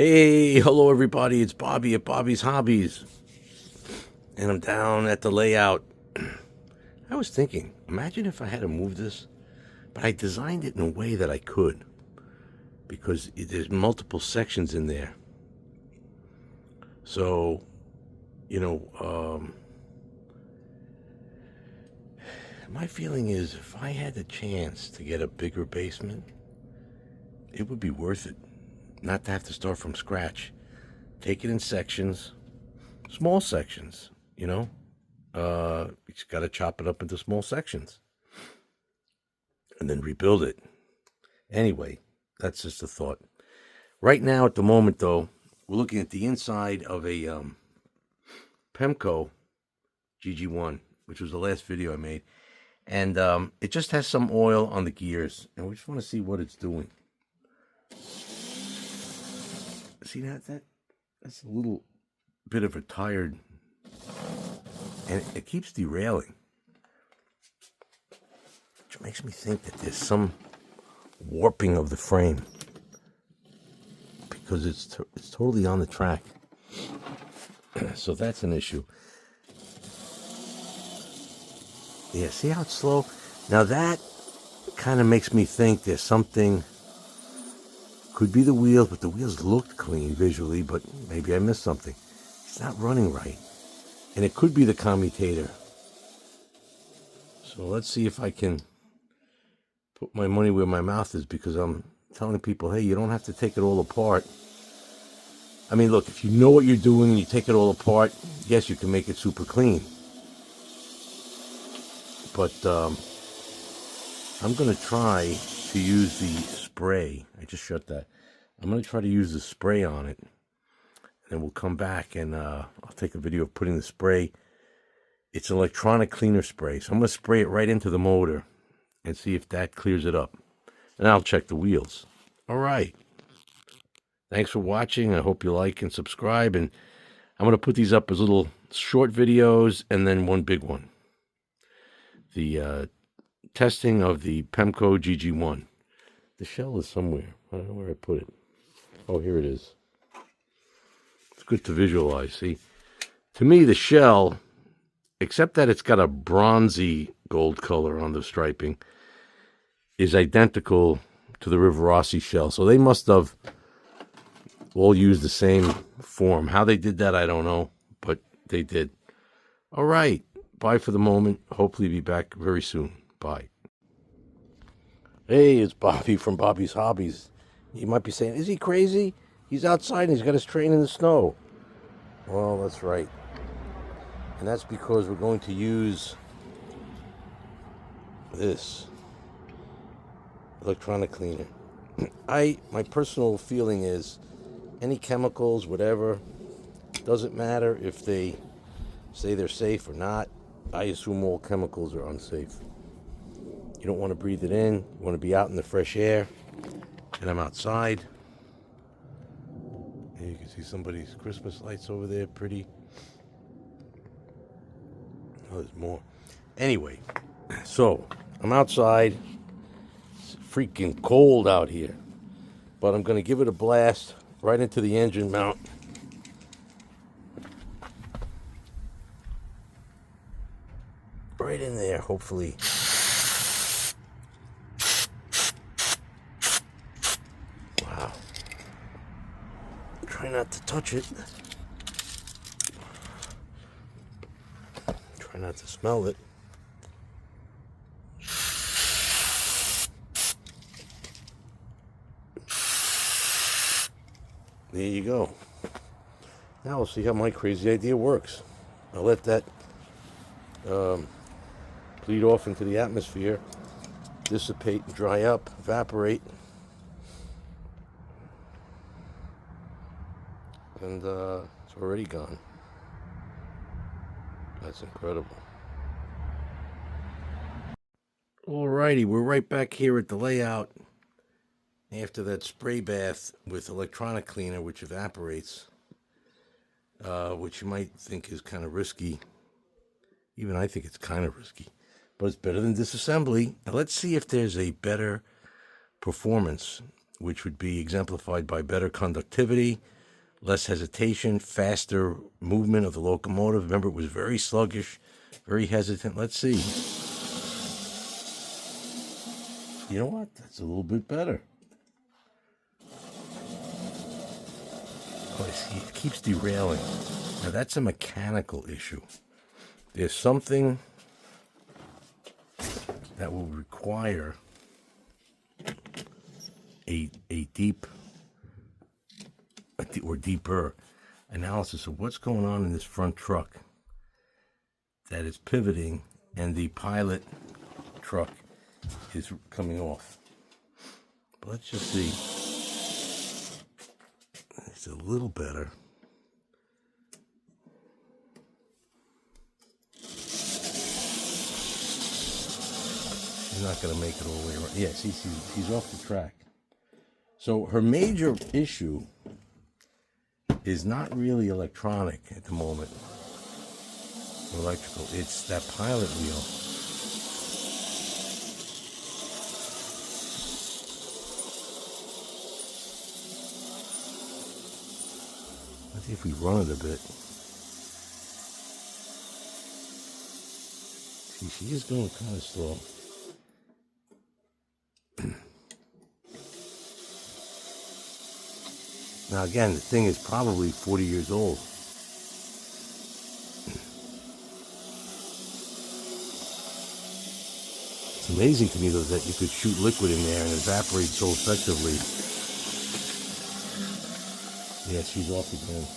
Hey, hello everybody, it's Bobby at Bobby's Hobbies. And I'm down at the layout. I was thinking, imagine if I had to move this, but I designed it in a way that I could. Because there's multiple sections in there. So, my feeling is if I had the chance to get a bigger basement, it would be worth it. Not to have to start from scratch. Take it in sections, small sections, you just got to chop it up into small sections and then rebuild it. Anyway, that's just a thought. Right now, at the moment, though, we're looking at the inside of a Pemco GG1, which was the last video I made. And it just has some oil on the gears, and we just want to see what it's doing. See that's a little bit of a tired, and it keeps derailing, which makes me think that there's some warping of the frame because it's totally on the track. So that's an issue. Yeah, see how it's slow? Now that kind of makes me think there's something. Could be the wheels, but the wheels looked clean visually, but maybe I missed something. It's not running right. And it could be the commutator. So let's see if I can put my money where my mouth is, because I'm telling people, hey, you don't have to take it all apart. I mean, look, if you know what you're doing and you take it all apart, yes, you can make it super clean. But I'm going to try to use the spray. I just shut that. I'm going to try to use the spray on it. And then we'll come back and I'll take a video of putting the spray. It's an electronic cleaner spray. So I'm going to spray it right into the motor and see if that clears it up. And I'll check the wheels. All right. Thanks for watching. I hope you like and subscribe. And I'm going to put these up as little short videos and then one big one. The testing of the Pemco GG1. The shell is somewhere. I don't know where I put it. Oh, here it is. It's good to visualize, see? To me, the shell, except that it's got a bronzy gold color on the striping, is identical to the Rivarossi shell. So they must have all used the same form. How they did that, I don't know, but they did. All right. Bye for the moment. Hopefully be back very soon. Bye. Hey, it's Bobby from Bobby's Hobbies. You might be saying, is he crazy? He's outside and he's got his train in the snow. Well, that's right. And that's because we're going to use this electronic cleaner. My personal feeling is any chemicals, whatever, doesn't matter if they say they're safe or not. I assume all chemicals are unsafe. You don't want to breathe it in. You want to be out in the fresh air. And I'm outside. And you can see somebody's Christmas lights over there. Pretty. Oh, there's more. Anyway, so I'm outside. It's freaking cold out here. But I'm going to give it a blast right into the engine mount. Right in there, hopefully. Wow. Try not to touch it. Try not to smell it. There you go. Now we'll see how my crazy idea works. I'll let that bleed off into the atmosphere, dissipate and dry up, evaporate. And it's already gone. That's incredible. Alrighty, we're right back here at the layout after that spray bath with electronic cleaner, which evaporates, which you might think is kind of risky. Even I think it's kind of risky, but it's better than disassembly. Now let's see if there's a better performance which would be exemplified by better conductivity, less hesitation, faster movement of the locomotive. Remember, it was very sluggish, very hesitant. Let's see. You know what? That's a little bit better. Oh, see, it keeps derailing. Now, that's a mechanical issue. There's something that will require a deep or deeper analysis of what's going on in this front truck that is pivoting and the pilot truck is coming off. But let's just see. It's a little better. She's not going to make it all the way around. Yeah, see, she's off the track. So her major issue is not really electronic at the moment, or electrical. It's that pilot wheel. Let's see if we run it a bit. See, she is going kind of slow. Now again, the thing is probably 40 years old. It's amazing to me though that you could shoot liquid in there and evaporate so effectively. Yeah, she's off again.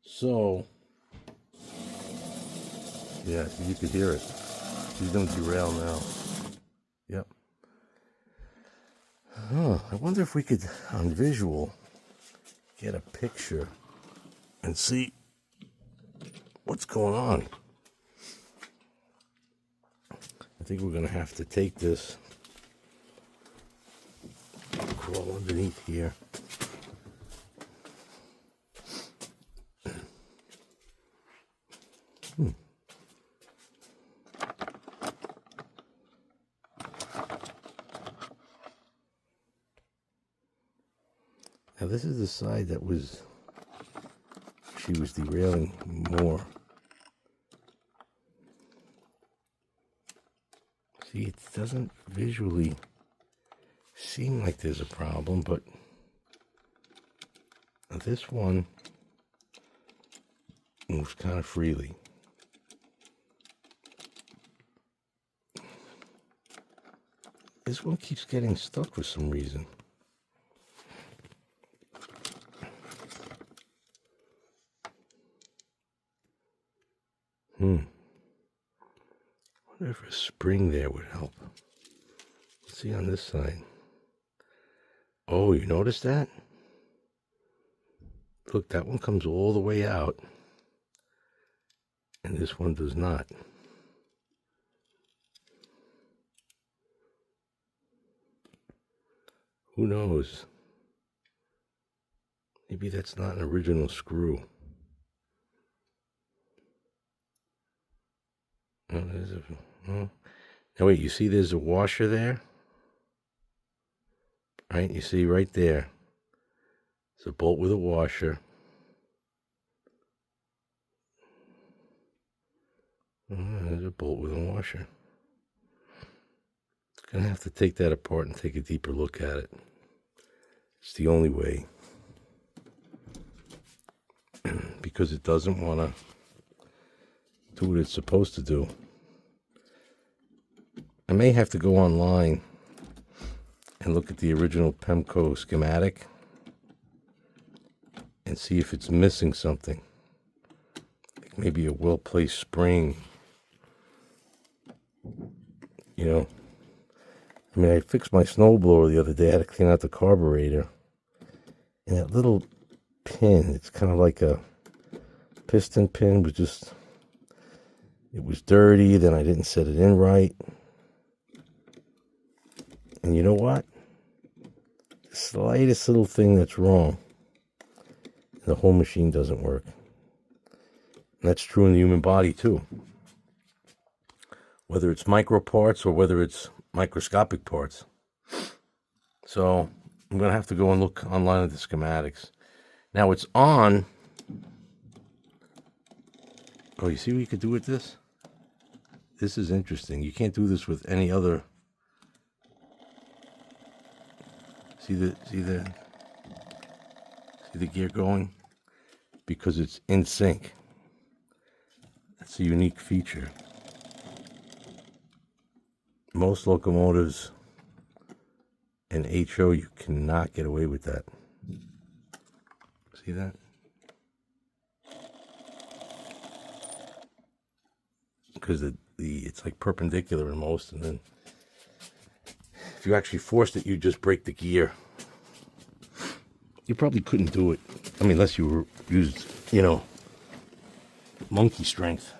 So, yeah, you could hear it. She's going to derail now. Yep. Oh, I wonder if we could, on visual, get a picture and see what's going on. I think we're going to have to take this, crawl underneath here. Now this is the side that she was derailing more. See, it doesn't visually seem like there's a problem, but this one moves kind of freely. This one keeps getting stuck for some reason. I wonder if a spring there would help. Let's see on this side. Oh, you notice that? Look, that one comes all the way out, and this one does not. Who knows? Maybe that's not an original screw. Oh, there's a... Oh. Now wait, you see there's a washer there? Right, you see right there. It's a bolt with a washer. Oh, there's a bolt with a washer. Gonna have to take that apart and take a deeper look at it. It's the only way. Because it doesn't want to do what it's supposed to do. I may have to go online and look at the original Pemco schematic and see if it's missing something. Like maybe a well-placed spring. You know, I mean, I fixed my snowblower the other day. I had to clean out the carburetor. And that little pin, it's kind of like a piston pin, was just, it was dirty. Then I didn't set it in right. And you know what? The slightest little thing that's wrong, the whole machine doesn't work. And that's true in the human body too. Whether it's micro parts or whether it's microscopic parts. So I'm going to have to go and look online at the schematics. Now it's on. Oh, you see what you could do with this? This is interesting. You can't do this with any other. See the gear going? Because it's in sync. That's a unique feature. Most locomotives and HO, you cannot get away with that. See that? Because it's like perpendicular in most, and then if you actually forced it, you just break the gear. You probably couldn't do it. I mean, unless you used, monkey strength.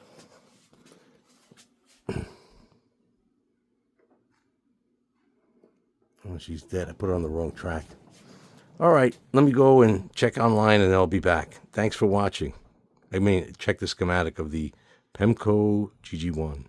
Oh, she's dead. I put her on the wrong track. All right, let me go and check online, and I'll be back. Thanks for watching. Check the schematic of the Pemco GG1.